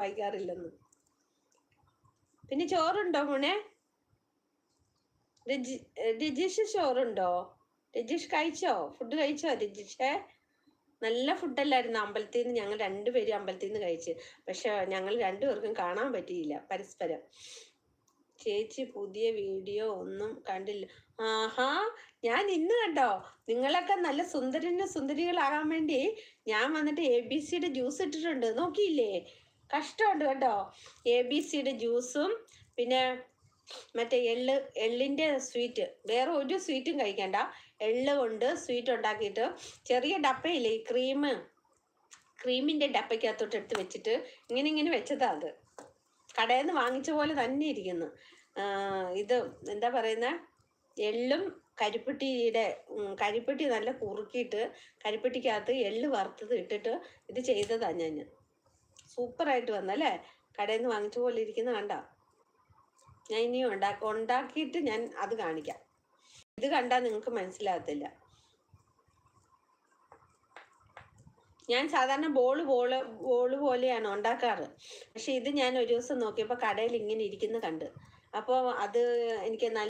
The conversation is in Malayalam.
വായിക്കാറില്ലെന്ന്. പിന്നെ ചോറുണ്ടോ മോനെ? രജീഷ് ചോറുണ്ടോ? രജീഷ് കഴിച്ചോ? ഫുഡ് കഴിച്ചോ രജീഷേ? നല്ല ഫുഡല്ലായിരുന്നു. അമ്പലത്തിൽ നിന്ന് ഞങ്ങൾ രണ്ടുപേരും അമ്പലത്തിൽ നിന്ന് കഴിച്ച്. പക്ഷെ ഞങ്ങൾ രണ്ടുപേർക്കും കാണാൻ പറ്റിയില്ല പരസ്പരം. ചേച്ചി പുതിയ വീഡിയോ ഒന്നും കണ്ടില്ല. ആഹാ, ഞാൻ ഇന്ന് കണ്ടോ. നിങ്ങളൊക്കെ നല്ല സുന്ദരികളാകാൻ വേണ്ടി ഞാൻ വന്നിട്ട് ABC ജ്യൂസ് ഇട്ടിട്ടുണ്ട്. നോക്കിയില്ലേ? കഷ്ടമുണ്ട് കേട്ടോ. ABC ജ്യൂസും പിന്നെ മറ്റേ എള്ളിൻ്റെ സ്വീറ്റ്. വേറെ ഒരു സ്വീറ്റും കഴിക്കണ്ട. എള്ള് കൊണ്ട് സ്വീറ്റ് ഉണ്ടാക്കിയിട്ട് ചെറിയ ഡപ്പയില്ലേ, ക്രീമിൻ്റെ ഡപ്പയ്ക്കകത്തോട്ട് എടുത്ത് വെച്ചിട്ട് ഇങ്ങനെ വെച്ചതാ. അത് കടയിൽ നിന്ന് വാങ്ങിച്ച പോലെ തന്നെ ഇരിക്കുന്നു. ഇത് എന്താ പറയുന്ന, എള്ളും കരിപ്പെട്ടി നല്ല കുറുക്കിയിട്ട് കരിപ്പെട്ടിക്കകത്ത് എള്ള് വറുത്തത് ഇട്ടിട്ട് ഇത് ചെയ്തതാ ഞാൻ. സൂപ്പറായിട്ട് വന്നല്ലേ? കടയിൽ നിന്ന് വാങ്ങിച്ച പോലെ ഇരിക്കുന്ന കണ്ട. ഞാൻ ഇനി ഉണ്ടാക്കിയിട്ട് ഞാൻ അത് കാണിക്കാം. ഇത് കണ്ടാൽ നിങ്ങൾക്ക് മനസ്സിലാകത്തില്ല. ഞാൻ സാധാരണ ബോള് പോലെയാണ് ഉണ്ടാക്കാറ്. പക്ഷെ ഇത് ഞാൻ ഒരു ദിവസം നോക്കിയപ്പോൾ കടയിൽ ഇങ്ങനെ ഇരിക്കുന്ന കണ്ട്. അപ്പോൾ അത് എനിക്ക് നല്ല